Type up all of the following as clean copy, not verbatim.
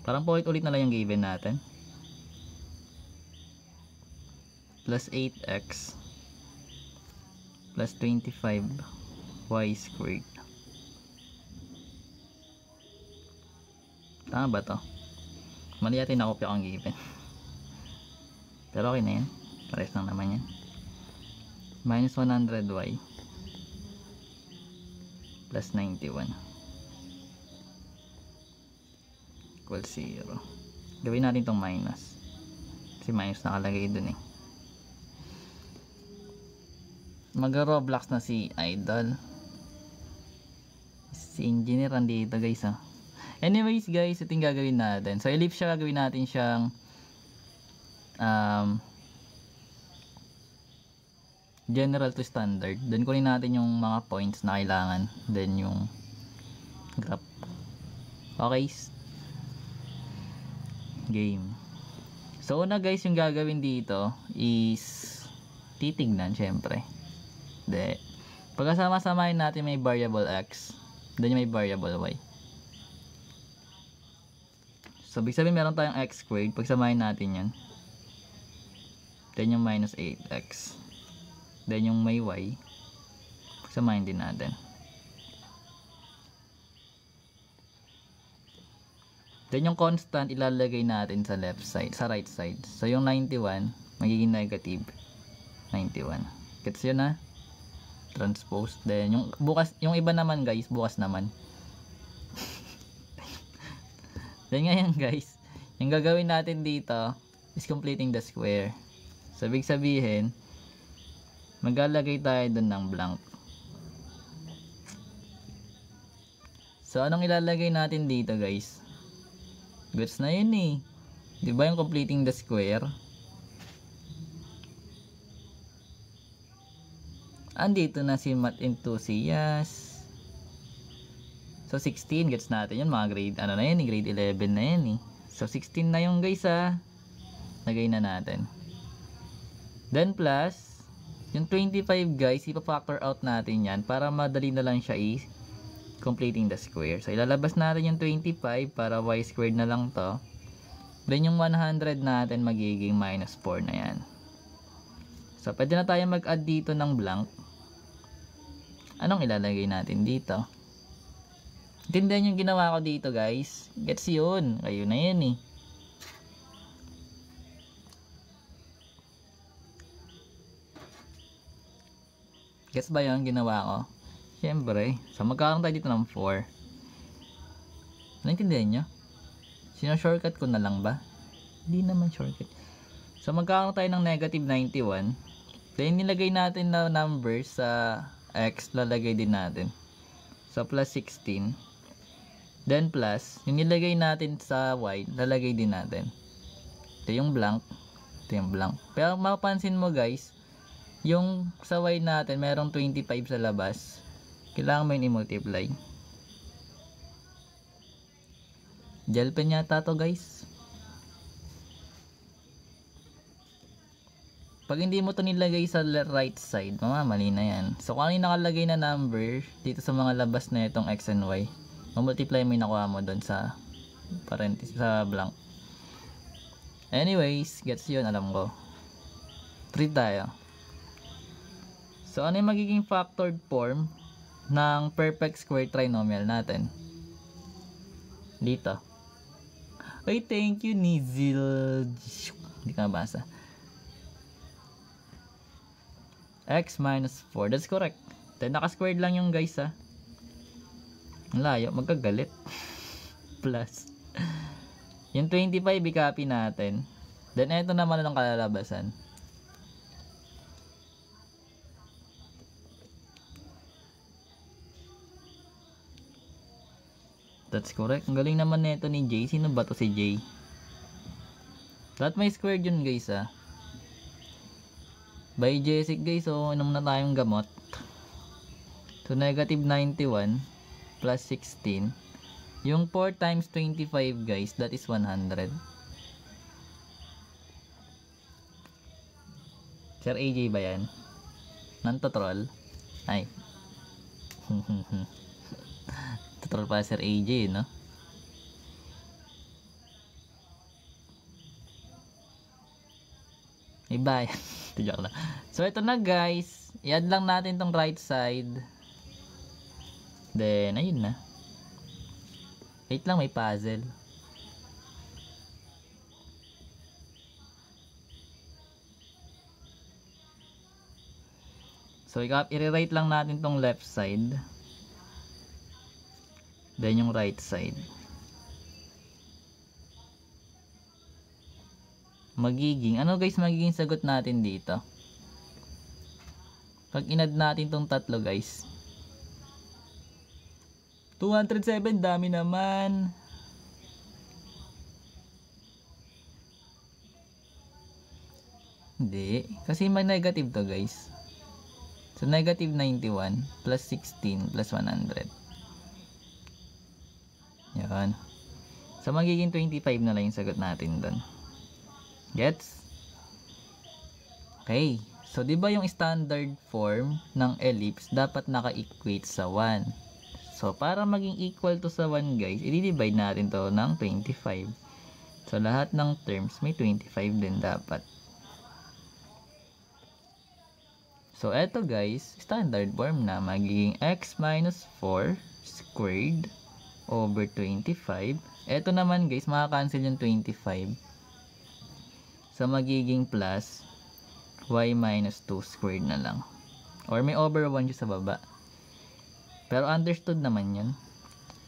Parang paulit-ulit na lang yung given natin. Plus 8x plus 25y squared. Tama ba to? Mali yata nakopya kong given. Pero okay na yan. Pares lang naman yan. Minus 100y plus 91 equals 0. Gawin natin itong minus. Kasi minus nakalagay dun eh. Mag-Roblox na si Idol. Si Engineer andito guys ah. Anyways guys, ito yung gagawin natin. So ellipse siya, gagawin natin siyang general to standard. Then kunin natin yung mga points na kailangan. Then yung graph. Okay. Game. So una guys, yung gagawin dito is titignan syempre. Pagkasama-samahin natin may variable x, then may variable y. So ibig sabihin meron tayong x squared, pagsamahin natin yan. Then yung minus 8x. Then yung may y, pagsamahin din natin. Then yung constant ilalagay natin sa left side, sa right side. So yung 91 magiging negative 91. Gets yun na? Transpose. Then yung bukas, yung iba naman guys, bukas naman. Then ngayon guys, yung gagawin natin dito is completing the square. So ibig sabihin, maglalagay tayo dun ng blank. So anong ilalagay natin dito guys? Gets na yun eh. Diba yung completing the square? Andito na si Math Enthusiast. So 16 gets natin yun, mga grade ano na yan, grade 11 na yan eh. So 16 na yung guys ah. Lagay na natin. Then plus yung 25 guys, ipa-factor out natin yan para madali na lang siya completing the square. So ilalabas natin yung 25 para y squared na lang to. Then yung 100 natin magiging minus 4 na yan. So pwede na tayo mag-add dito ng blank. Anong ilalagay natin dito? Tindihan yung ginawa ko dito guys. Gets yun. Kayo na yan eh. Gets ba yun ginawa ko? Siyempre. So magkakaroon tayo dito ng 4. Naintindihan nyo? Sino-shortcut ko na lang ba? Hindi naman shortcut. So magkakaroon tayo ng negative 91. Then nilagay natin na number sa x, lalagay din natin. So plus 16. Then plus, yung nilagay natin sa y, lalagay din natin. Ito yung blank. Ito yung blank. Pero mapapansin mo guys, yung sa y natin, merong 25 sa labas. Kailangan mo yung i-multiply. Gel pen yata to guys. Pag hindi mo to nilagay sa right side, mamamali na yan. So kung ano yung nakalagay na number dito sa mga labas na itong x and y, multiply mo yung nakuha mo doon sa parenthesis, sa blank. Anyways, gets yun, alam ko. Treat tayo. So ano yung magiging factored form ng perfect square trinomial natin? Dito. Ay, thank you Nizil. Hindi ka mabasa. X minus 4. That's correct. Then naka-squared lang yung guys ha. Ang layo. Magkagalit. Plus. Yung 25 i-copy natin. Then ito naman ang kalalabasan. That's correct. Ang galing naman nito ni Jay. Sino ba to si Jay? Lahat may squared yun guys ha. By Jessic guys, so inom na tayong gamot. So negative 91 plus 16. Yung 4 times 25 guys, that is 100. Sir AJ ba yan? Nantotroll? Ay. Totroll pa Sir AJ, no? May bayan. Joke lang. So, ito na guys. I-add lang natin tong right side. Then, ayun na. Wait lang, may puzzle. So, i-rewrite lang natin tong left side. Then, yung right side. Magiging, ano guys magiging sagot natin dito? Pag inad natin tong tatlo guys. 207, dami naman. Hindi, kasi may negative to guys. So, negative 91 plus 16 plus 100. Yan. So, magiging 25 na lang yung sagot natin doon. Gets? Okay. So, di ba yung standard form ng ellipse dapat naka-equate sa 1? So, para maging equal to sa 1 guys, i-divide natin to ng 25. So, lahat ng terms may 25 din dapat. So, eto guys, standard form na magiging x minus 4 squared over 25. Eto naman guys, makakancel yung 25. So, magiging plus y minus 2 squared na lang. Or may over 1 sa baba. Pero understood naman yun.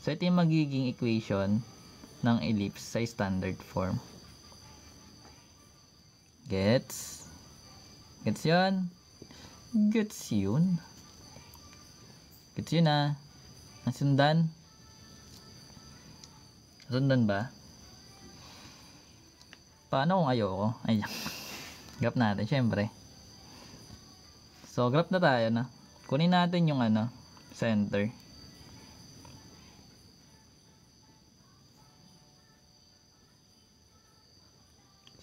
So, ito yung magiging equation ng ellipse sa standard form. Gets? Gets yun? Gets yun? Gets yun ah. Nasundan? Nasundan ba? Paano kung ayoko? Ay, graph natin, syempre. So, graph na tayo na. Kunin natin yung ano, center.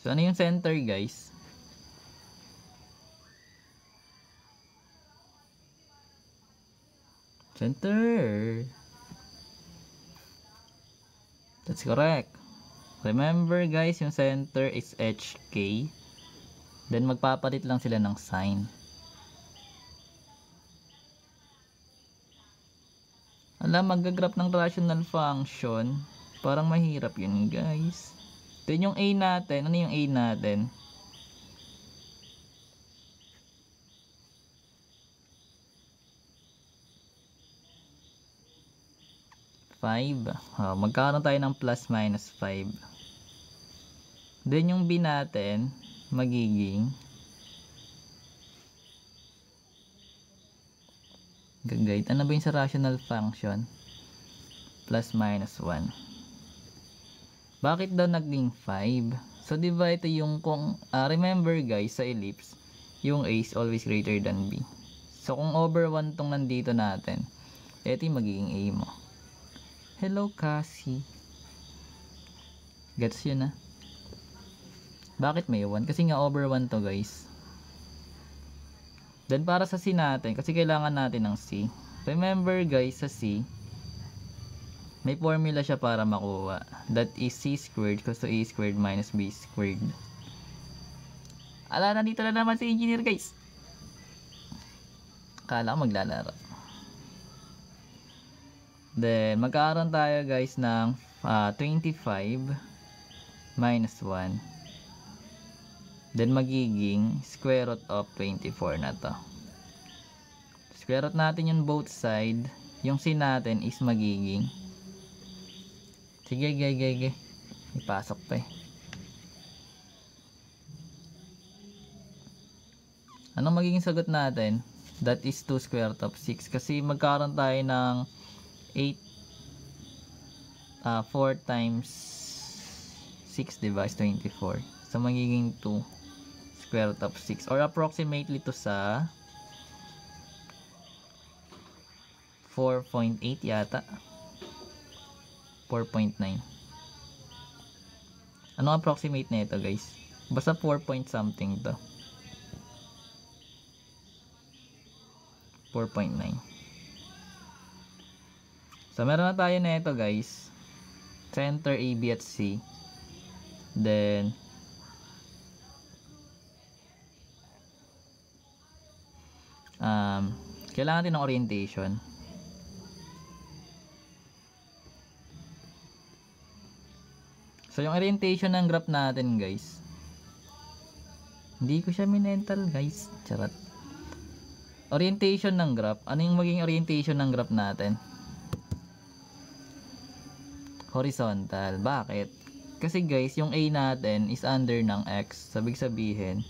So, ano yung center, guys? Center. That's correct. Remember guys, yung center is HK. Then magpapalit lang sila ng sign. Alam, mag-graph ng rational function. Parang mahirap yun guys. Then yung A natin, ano yung A natin? Magkakaroon tayo ng plus minus 5. Then yung B natin magiging gagayt. Ano ba yung sa rational function? Plus minus 1. Bakit daw naging 5? So diba ito yung kung remember guys sa ellipse, yung A is always greater than B. So kung over 1 tong nandito natin, ito yung magiging A mo. Hello Cassie. Gets yun na? Bakit may 1? Kasi nga over 1 to guys. Then para sa C natin, kasi kailangan natin ng C. Remember guys, sa C, may formula siya para makuha. That is C squared equals to A squared minus B squared. Ala, nandito na naman si engineer guys. Akala ko maglalaro. Then, magkakaroon tayo guys ng 25 minus 1. Then, magiging square root of 24 na to. Square root natin yung both side. Yung C natin is magiging sige, ipasok pa eh. Anong magiging sagot natin? That is 2 square root of 6. Kasi magkakaroon tayo ng 4 times 6 diba is 24. So magiging 2 square root of 6 or approximately to sa 4.8 yata. 4.9. Anong approximate na ito guys? Basta 4 point something to. 4.9. So meron na tayo na ito guys. Center A, B at C. Then kailangan natin ng orientation. So yung orientation ng graph natin guys, hindi ko siya minental guys, charot. Orientation ng graph, ano yung maging orientation ng graph natin? Horizontal. Bakit? Kasi guys, yung A natin is under ng X. Sabig sabihin,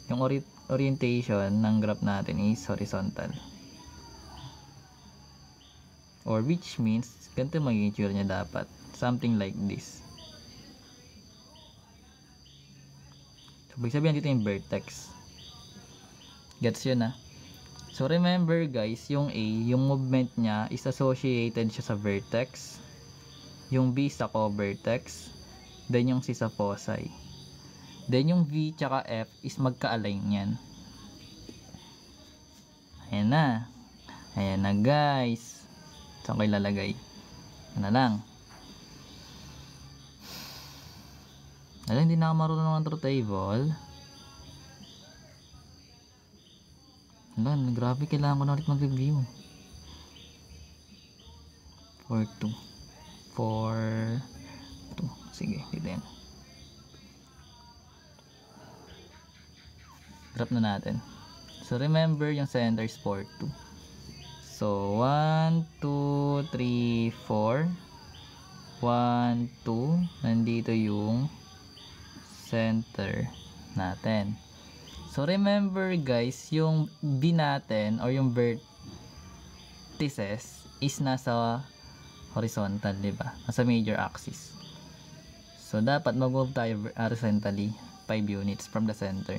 yung orientation ng graph natin is horizontal. Or which means, ganito magiging itsura niya dapat. Something like this. Sabig sabihin dito yung vertex. Gets yun ah. So remember guys, yung A, yung movement niya is associated siya sa vertex. Yung B sa co-vertex, then yung C sa foci. Then yung V tsaka F is magka-align yan. Ayan na. Ayan na guys. Saan ko ilalagay? Ayan na lang. Alam, hindi na ako marunong ng truth table. Alam, grabe, kailangan ko na ulit mag-review. 4-2. 4-2. Sige, dito yan. Graph na natin. So remember yung center is 4-2. So 1, 2, 3, 4. 1, 2. Nandito yung center natin. So remember guys, yung B natin or yung vertices is nasa horizontal, di ba? Nasa major axis. So dapat mag-move tayo horizontally 5 units from the center.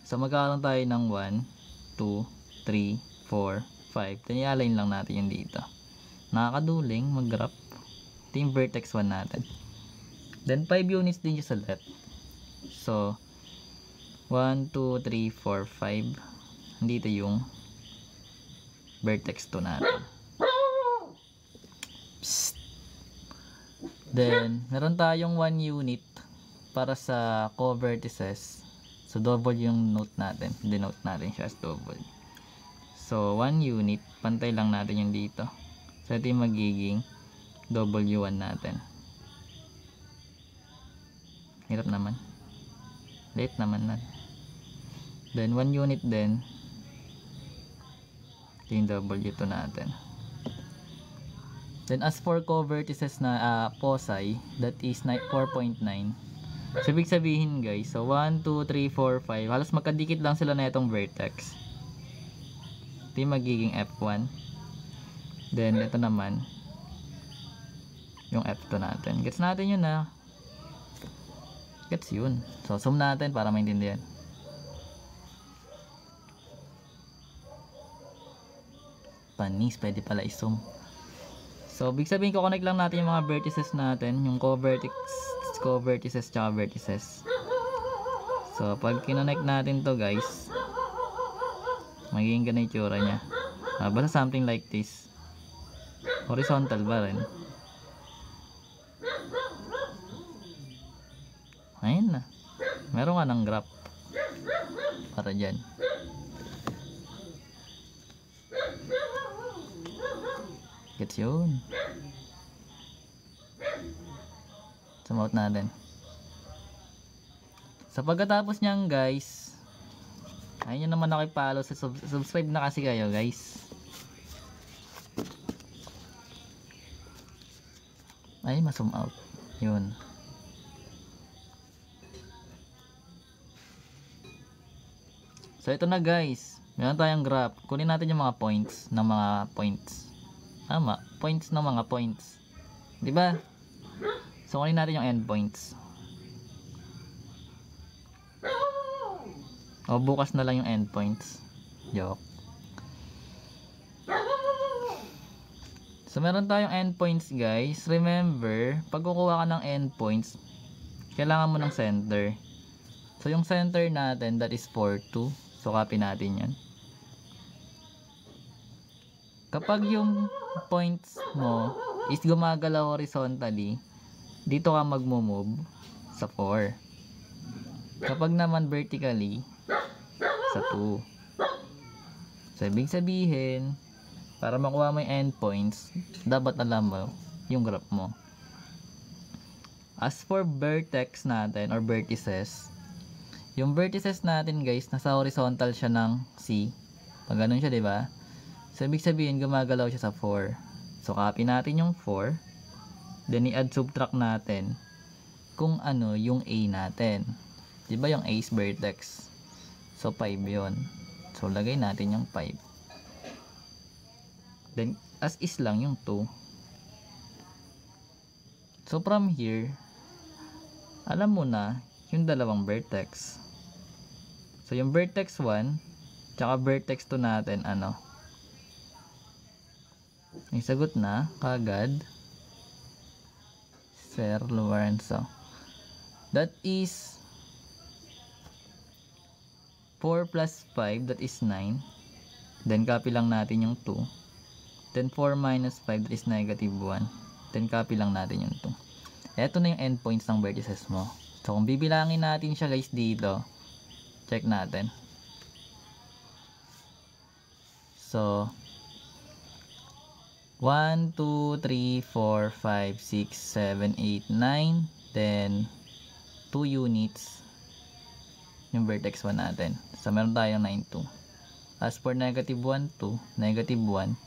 So magkakaroon tayo ng 1, 2, 3, 4, 5. Then i-align lang natin yun dito. Nakakaduling mag-graph. Ito yung vertex 1 natin. Then 5 units din siya sa left. So 1, 2, 3, 4, 5. Dito yung vertex 2 natin. Psst. Then meron tayong 1 unit para sa co-vertices. So double yung note natin. Denote natin siya as double. So 1 unit, pantay lang natin yung dito. So ito yung magiging W1 natin. Hirap naman. Late naman na. Then 1 unit din. Ito yung W2 natin. Then as for co-vertices na foci, that is 4.9. So ibig sabihin guys, so 1, 2, 3, 4, 5. Halos magkadikit lang sila na itong vertex. Ito yung magiging F1. Then ito naman yung F2 natin. Gets natin yun na. Gets yun. So zoom natin para maintindihan. Panis, pwede pala i-zoom. So ibig sabihin ko-connect lang natin yung mga vertices natin, yung co-vertices tsaka vertices. So pag kinonnect natin to guys, magiging ganun yung itsura nya. Basta something like this. Horizontal ba rin? Ayun na. Meron ka ng graph para dyan. Gets yun. Sumout natin. Sa pagkatapos nyan guys, ayun naman ako i-follow. Subscribe na kasi kayo guys. Ay, ma-zoom out. Yun. So ito na guys. Meron tayong graph. Kunin natin yung mga points ng mga points. Tama, points ng mga points. 'Di ba? So kunin natin yung endpoints. O bukas na lang yung endpoints. Joke. So meron tayong endpoints guys. Remember, pag kukuha ka ng endpoints, kailangan mo ng center. So yung center natin, that is 4, 2. So copy natin yan. Kapag yung points mo is gumagalaw horizontally, dito ka magmo-move sa 4. Kapag naman vertically, sa 2. So, ibig sabihin, para makuha mo yung endpoints, dapat alam mo yung graph mo. As for vertex natin or vertices, yung vertices natin guys, nasa horizontal siya ng C. Pag ganun siya, diba? So, ibig sabihin, gumagalaw siya sa 4. So, copy natin yung 4. Then, i-add subtract natin kung ano yung A natin. Diba yung A is vertex? So, 5 yun. So, lagay natin yung 5. Then, as is lang yung 2. So, from here, alam mo na yung dalawang vertex. So, yung vertex 1, tsaka vertex 2 natin, ano? May sagot na, kagad. Sir Lorenzo. That is 4 plus 5, that is 9. Then, copy lang natin yung 2. Then, 4 minus 5, that is negative 1. Then, copy lang natin yung 2. Ito na yung endpoints ng vertices mo. So, kung bibilangin natin siya guys dito, check natin. So, 1, 2, 3, 4, 5, 6, 7, 8, 9. Then, 2 units yung vertex 1 natin. So, meron tayong 9, 2. As for negative 1, 2, negative 1,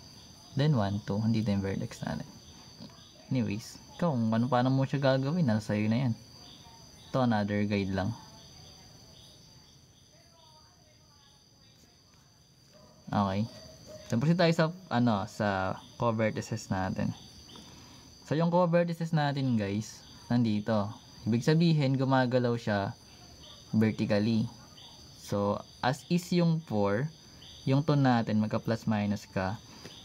then 1, 2. Hindi yung vertex natin. Anyways, ikaw, kung paano mo siya gagawin, nasa sa'yo na yan. Ito, another guide lang. Okay. Tapos tayo sa, sa co-vertices natin. So, yung co-vertices natin, guys, nandito. Ibig sabihin, gumagalaw siya vertically. So, as is yung 4, yung 2 natin, magka plus minus ka,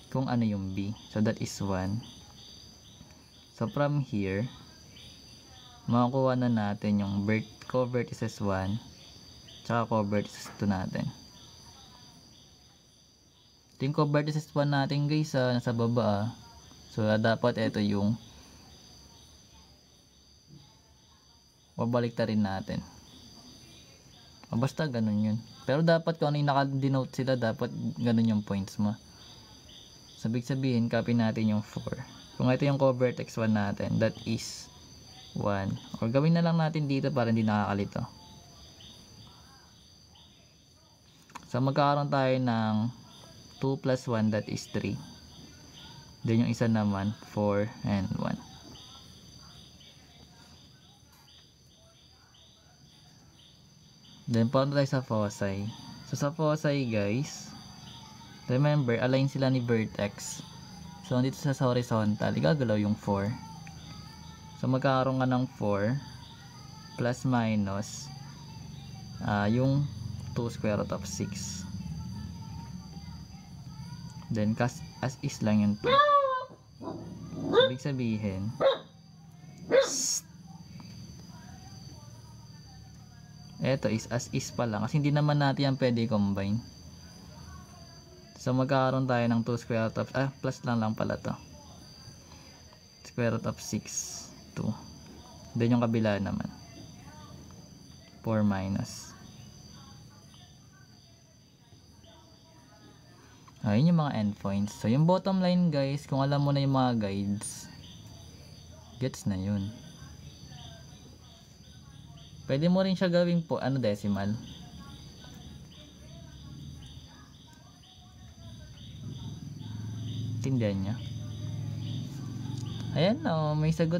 kung ano yung B. So, that is 1. So, from here, makakuha na natin yung co-vertices 1, tsaka co-vertices 2 natin. Ito yung co-vertices 1 natin guys, nasa baba. So, dapat ito yung babalik rin natin. Basta ganun yun. Pero dapat kung ano yung naka-denote sila, dapat ganun yung points mo. So, ibig sabihin, copy natin yung 4. Kung ito yung co-vertex 1 natin, that is 1. Or gawin na lang natin dito para hindi nakakalito. So, magkakaroon tayo ng 2 plus 1, that is 3. Then yung isa naman 4 and 1. Then punta tayo sa foci. So sa foci guys, remember align sila ni vertex. So dito sa horizontal, igagalaw yung 4. So magkakaroon ka ng 4 plus minus yung 2 square root of 6. Then, as is lang yung 2. So, ibig sabihin, eto is as is pa lang. Kasi hindi naman natin yan pwede combine. So, magkakaroon tayo ng 2 square root of, plus lang pala to. Square root of 6, 2. Then, yung kabila naman. 4 minus. Ayun yung mga endpoints. So, yung bottom line guys, kung alam mo na yung mga guides, gets na yun. Pwede mo rin siya gawing po, decimal. Tindihan niya. Ayan, may sagot.